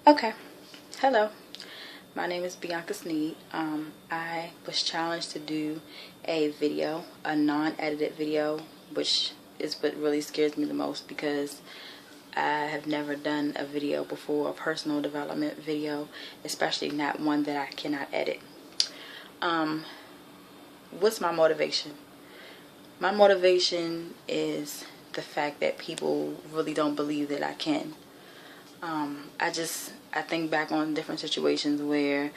Okay, hello. My name is Bianca Sneed. I was challenged to do a video, a non-edited video, which is what really scares me the most because I have never done a video before, a personal development video, especially not one that I cannot edit. What's my motivation? My motivation is the fact that people really don't believe that I can. I think back on different situations where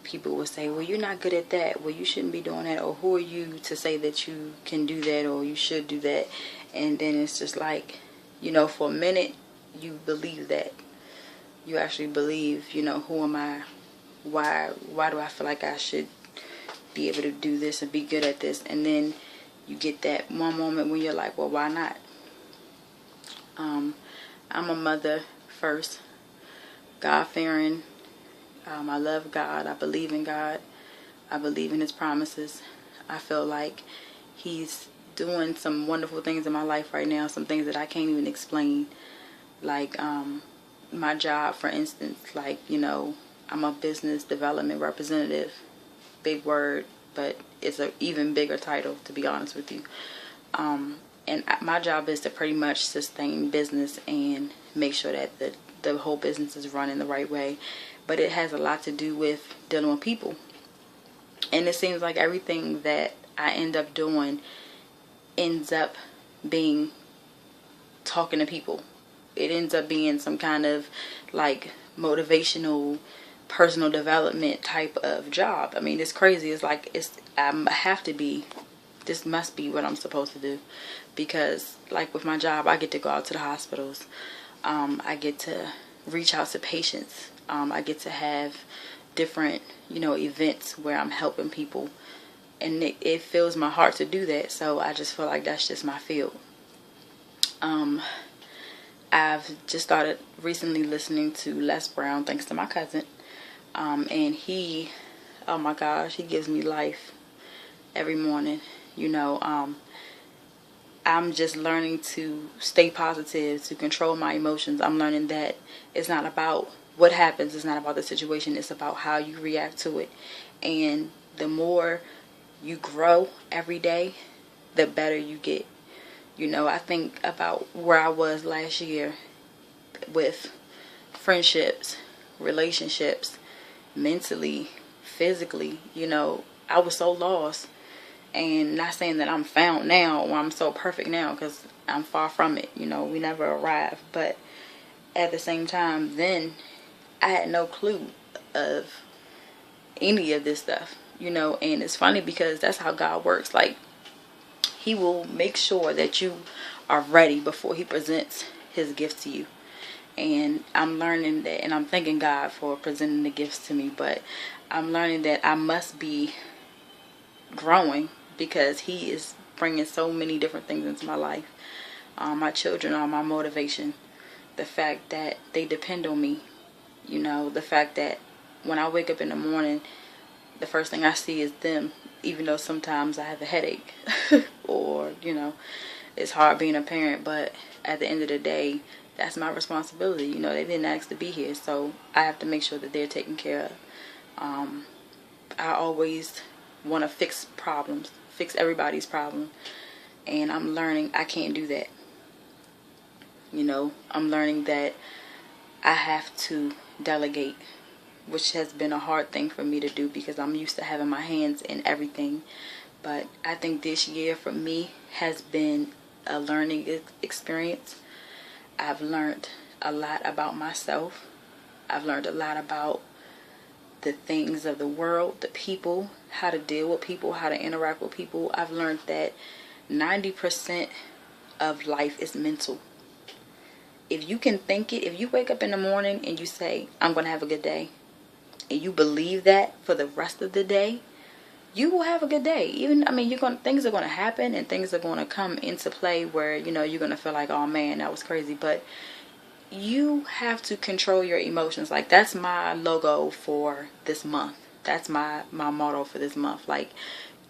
people will say, well, you're not good at that, well, you shouldn't be doing that, or who are you to say that you can do that or you should do that. And then it's just like, for a minute you believe that. You actually believe, who am I? Why do I feel like I should be able to do this and be good at this? And then you get that one moment when you're like, well, why not? I'm a mother first, God-fearing. I love God. I believe in God. I believe in His promises. I feel like He's doing some wonderful things in my life right now, some things that I can't even explain. Like my job, for instance, I'm a business development representative. Big word, but it's an even bigger title, to be honest with you. And my job is to pretty much sustain business and make sure that the whole business is running the right way. But it has a lot to do with dealing with people. And it seems like everything that I end up doing ends up being talking to people. It ends up being some kind of like motivational, personal development type of job. I mean, it's crazy. It's like I have to be. This must be what I'm supposed to do, because like with my job, I get to go out to the hospitals. I get to reach out to patients. I get to have different, events where I'm helping people, and it fills my heart to do that. So I just feel like that's just my field. I've just started recently listening to Les Brown, thanks to my cousin. And he, oh my gosh, he gives me life every morning. I'm just learning to stay positive, to control my emotions. I'm learning that it's not about what happens, it's not about the situation, it's about how you react to it. And the more you grow every day, the better you get. I think about where I was last year with friendships, relationships, mentally, physically. I was so lost. And not saying that I'm found now or I'm so perfect now, because I'm far from it. We never arrive. But at the same time, then I had no clue of any of this stuff. And it's funny because that's how God works. Like, He will make sure that you are ready before He presents His gifts to you. And I'm learning that, and I'm thanking God for presenting the gifts to me. But I'm learning that I must be growing, because He is bringing so many different things into my life. My children are my motivation. The fact that they depend on me. The fact that when I wake up in the morning, the first thing I see is them. Even though sometimes I have a headache or, it's hard being a parent. But at the end of the day, that's my responsibility. They didn't ask to be here. So I have to make sure that they're taken care of. I always want to fix problems, fix everybody's problem, and I'm learning I can't do that. I'm learning that I have to delegate, which has been a hard thing for me to do because I'm used to having my hands in everything. But I think this year for me has been a learning experience. I've learned a lot about myself. I've learned a lot about the things of the world, the people, how to deal with people, how to interact with people. I've learned that 90% of life is mental. If you can think it, if you wake up in the morning and you say, I'm going to have a good day, and you believe that for the rest of the day, you will have a good day. Things are going to happen and things are going to come into play where, you're going to feel like, oh man, that was crazy. But you have to control your emotions. Like, that's my logo for this month. That's my motto for this month. Like,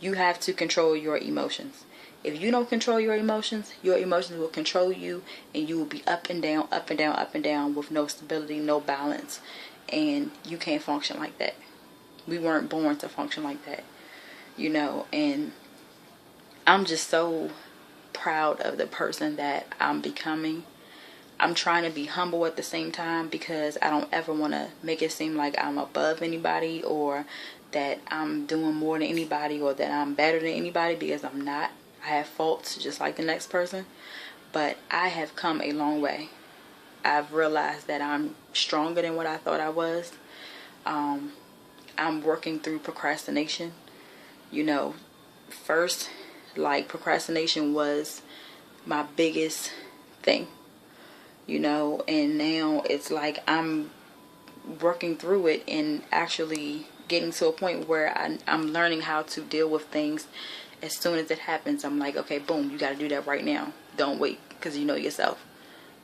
you have to control your emotions. If you don't control your emotions will control you, and you will be up and down, up and down, up and down, with no stability, no balance. And you can't function like that. We weren't born to function like that, you know. And I'm just so proud of the person that I'm becoming. I'm trying to be humble at the same time, because I don't ever want to make it seem like I'm above anybody, or that I'm doing more than anybody, or that I'm better than anybody, because I'm not. I have faults just like the next person, but I have come a long way. I've realized that I'm stronger than what I thought I was. I'm working through procrastination. You know, first, like, procrastination was my biggest thing, you know, and now it's like I'm working through it and actually getting to a point where I'm learning how to deal with things. As soon as it happens, I'm like, okay, boom, you got to do that right now. Don't wait, because you know yourself.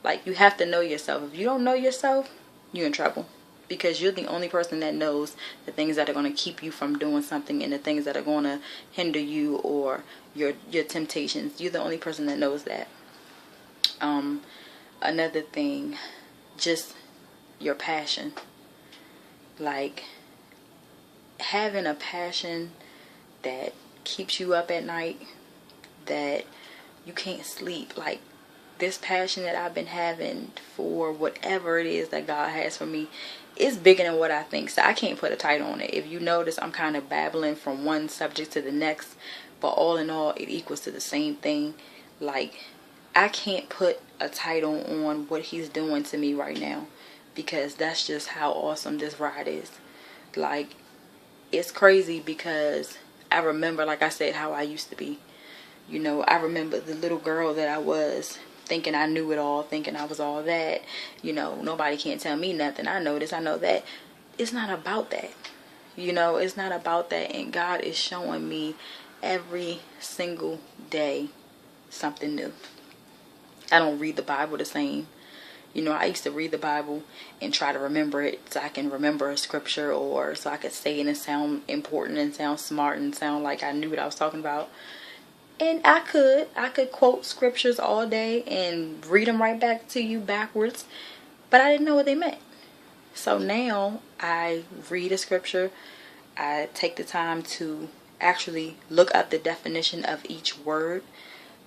Like, you have to know yourself. If you don't know yourself, you're in trouble, because you're the only person that knows the things that are going to keep you from doing something, and the things that are going to hinder you, or your temptations. You're the only person that knows that. Another thing, just your passion. Like, having a passion that keeps you up at night, that you can't sleep. Like, this passion that I've been having for whatever it is that God has for me is bigger than what I think. So I can't put a title on it. If you notice, I'm kind of babbling from one subject to the next, but all in all, it equals to the same thing. Like, I can't put a title on what He's doing to me right now, because that's just how awesome this ride is. Like, it's crazy, because I remember, like I said, how I used to be. You know, I remember the little girl that I was, thinking I knew it all, thinking I was all that. You know, nobody can't tell me nothing. I know this, I know that. It's not about that. You know, it's not about that. And God is showing me every single day something new. I don't read the Bible the same. You know, I used to read the Bible and try to remember it so I can remember a scripture, or so I could say it and sound important and sound smart and sound like I knew what I was talking about. And I could quote scriptures all day and read them right back to you backwards, but I didn't know what they meant. So now I read a scripture. I take the time to actually look up the definition of each word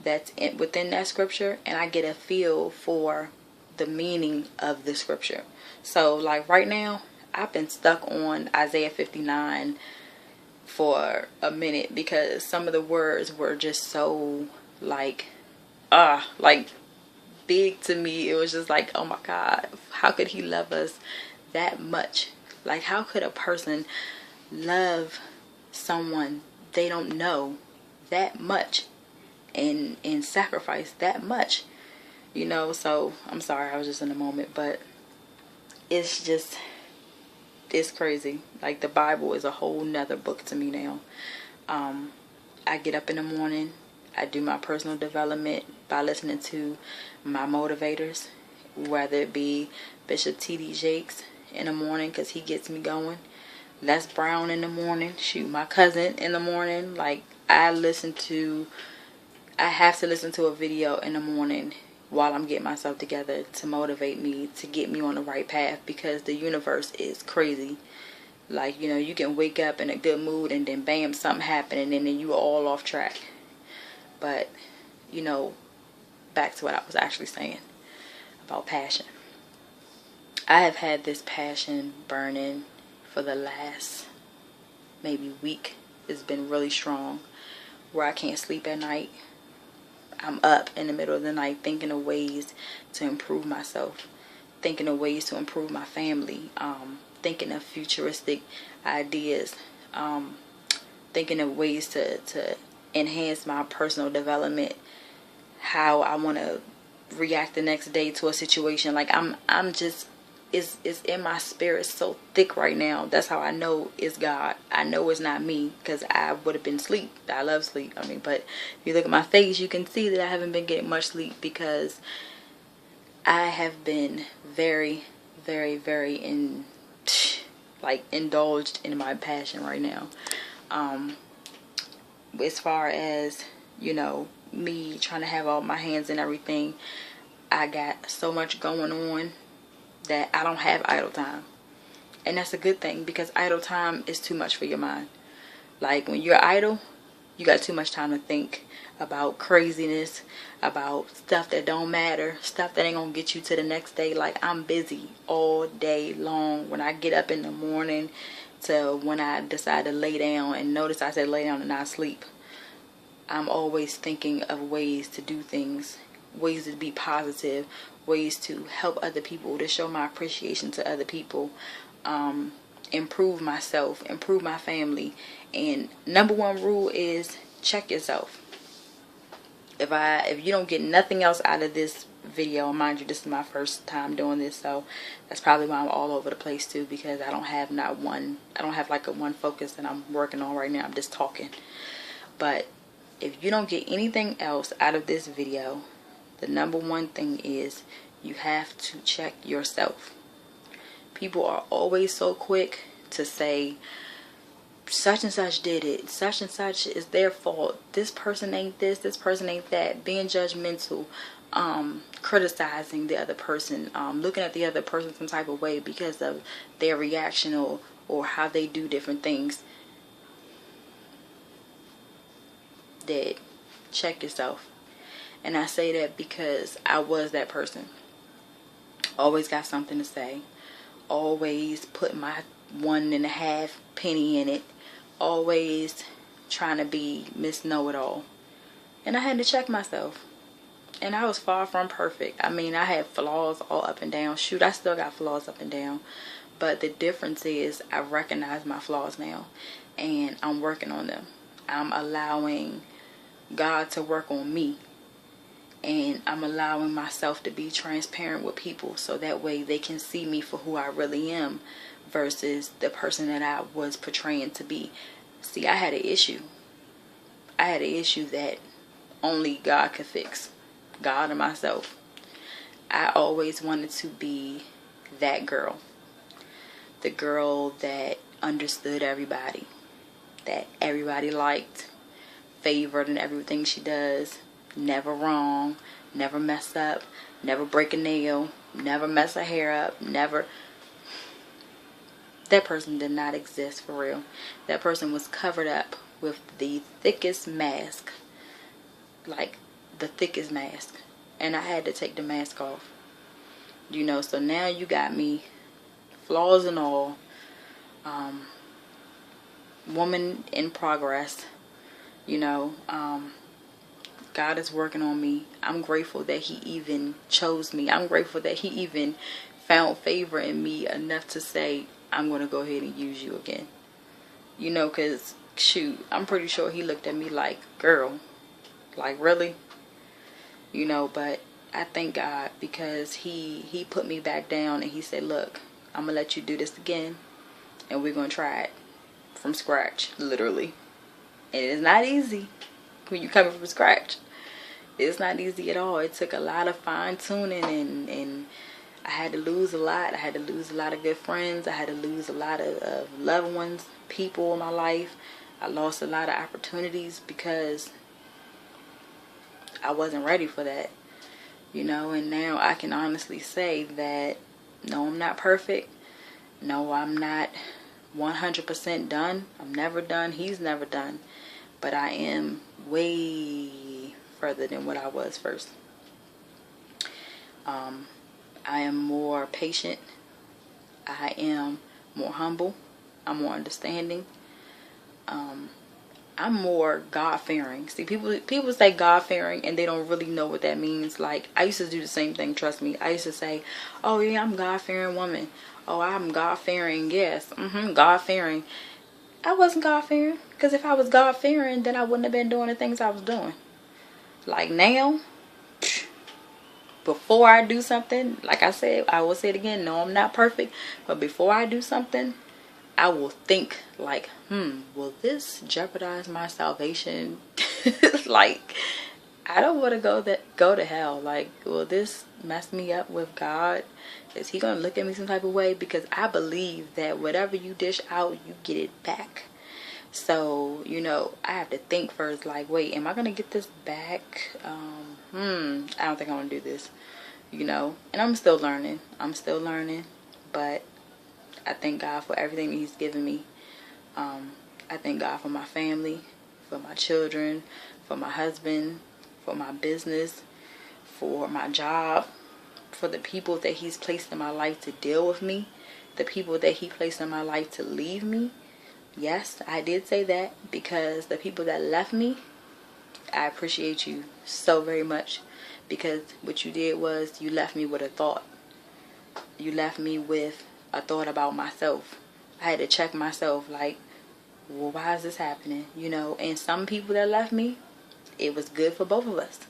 that's within that scripture, and I get a feel for the meaning of the scripture. So, like, right now, I've been stuck on Isaiah 59 for a minute, because some of the words were just so like big to me. It was just like, oh my God, how could He love us that much? Like, how could a person love someone they don't know that much, and sacrifice that much? You know, so I'm sorry, I was just in a moment, but it's crazy. Like, the Bible is a whole nother book to me now. I get up in the morning, I do my personal development by listening to my motivators, whether it be Bishop T.D. Jakes in the morning, because he gets me going. Les Brown in the morning. Shoot, my cousin in the morning. Like, I have to listen to a video in the morning while I'm getting myself together to motivate me, to get me on the right path, because the universe is crazy. Like, you know, you can wake up in a good mood and then bam, something happened, and then you're all off track. But, you know, back to what I was actually saying about passion. I have had this passion burning for the last maybe week. It's been really strong, where I can't sleep at night. I'm up in the middle of the night thinking of ways to improve myself, thinking of ways to improve my family, thinking of futuristic ideas, thinking of ways to enhance my personal development, how I want to react the next day to a situation. Like, I'm just, it's in my spirit so thick right now. That's how I know it's God. I know it's not me, because I would have been asleep. I love sleep. I mean, but if you look at my face, you can see that I haven't been getting much sleep, because I have been very, very, very indulged in my passion right now. As far as, you know, me trying to have all my hands in everything, I got so much going on that I don't have idle time. And that's a good thing, because idle time is too much for your mind. Like when you're idle, you got too much time to think about craziness, about stuff that don't matter, stuff that ain't gonna get you to the next day. Like, I'm busy all day long. When I get up in the morning to when I decide to lay down, and notice I said lay down and not sleep, I'm always thinking of ways to do things, ways to be positive, ways to help other people, to show my appreciation to other people, improve myself, improve my family. And number one rule is check yourself. If you don't get nothing else out of this video, mind you, this is my first time doing this, so that's probably why I'm all over the place too, because I don't have like a one focus that I'm working on right now. I'm just talking. But if you don't get anything else out of this video, the number one thing is you have to check yourself. People are always so quick to say, such and such did it, such and such is their fault, this person ain't this person ain't that, being judgmental, criticizing the other person, looking at the other person some type of way because of their reaction or how they do different things. Dead. Check yourself. And I say that because I was that person. Always got something to say, always put my 1.5 penny in it, always trying to be Miss Know-It-All. And I had to check myself. And I was far from perfect. I mean, I had flaws all up and down. Shoot, I still got flaws up and down. But the difference is I recognize my flaws now, and I'm working on them. I'm allowing God to work on me. And I'm allowing myself to be transparent with people, so that way they can see me for who I really am versus the person that I was portraying to be. See, I had an issue. I had an issue that only God could fix. God and myself. I always wanted to be that girl. The girl that understood everybody. That everybody liked. Favored in everything she does. Never wrong. Never mess up. Never break a nail. Never mess her hair up. Never. That person did not exist for real. That person was covered up with the thickest mask. Like the thickest mask. And I had to take the mask off. You know, so now you got me, flaws and all, woman in progress. You know, God is working on me. I'm grateful that He even chose me. I'm grateful that He even found favor in me enough to say, I'm going to go ahead and use you again. You know, because, shoot, I'm pretty sure He looked at me like, girl, like, really? You know, but I thank God, because He put me back down and He said, look, I'm going to let you do this again, and we're going to try it from scratch, literally. And it's not easy when you're coming from scratch. It's not easy at all. It took a lot of fine tuning, and I had to lose a lot. I had to lose a lot of good friends. I had to lose a lot of loved ones, people in my life. I lost a lot of opportunities because I wasn't ready for that. You know, and now I can honestly say that no, I'm not perfect. No, I'm not 100% done. I'm never done. He's never done. But I am way further than what I was first. I am more patient. I am more humble. I'm more understanding. I'm more God-fearing. See, people say God-fearing and they don't really know what that means. Like, I used to do the same thing, trust me. I used to say, oh yeah, I'm a God-fearing woman. Oh, I'm God-fearing, yes. God-fearing. I wasn't God-fearing. Because if I was God-fearing, then I wouldn't have been doing the things I was doing. Like now, before I do something, like I said, I will say it again, no, I'm not perfect. But before I do something, I will think like, will this jeopardize my salvation? Like, I don't want to go to hell. Like, will this mess me up with God? Is He going to look at me some type of way? Because I believe that whatever you dish out, you get it back. So, you know, I have to think first, like, wait, am I going to get this back? I don't think I want to do this, you know. And I'm still learning. But I thank God for everything that he's given me. I thank God for my family, for my children, for my husband, for my business, for my job, for the people that he's placed in my life to deal with me, the people that he placed in my life to leave me. Yes, I did say that, because the people that left me, I appreciate you so very much, because what you did was you left me with a thought. You left me with a thought about myself. I had to check myself, like, well, why is this happening? You know, and some people that left me, it was good for both of us.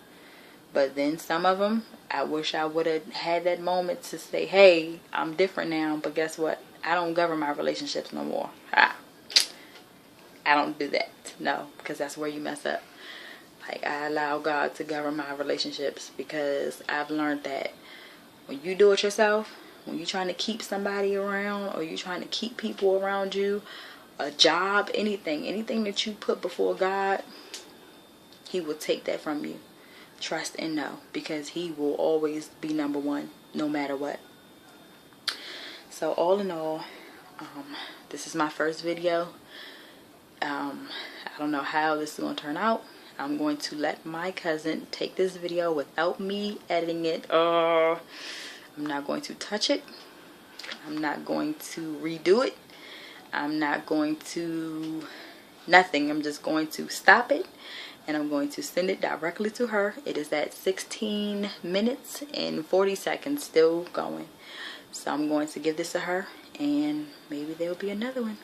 But then some of them, I wish I would have had that moment to say, hey, I'm different now, but guess what? I don't govern my relationships no more. I don't do that. No, because that's where you mess up. Like, I allow God to govern my relationships, because I've learned that when you do it yourself, when you're trying to keep somebody around, or you're trying to keep people around you, a job, anything that you put before God, he will take that from you. Trust and know, because he will always be number one, no matter what. So all in all, this is my first video. I don't know how this is going to turn out. I'm going to let my cousin take this video without me editing it. I'm not going to touch it. I'm not going to redo it. I'm not going to nothing. I'm just going to stop it, and I'm going to send it directly to her. It is at 16 minutes and 40 seconds still going. So I'm going to give this to her, and maybe there will be another one.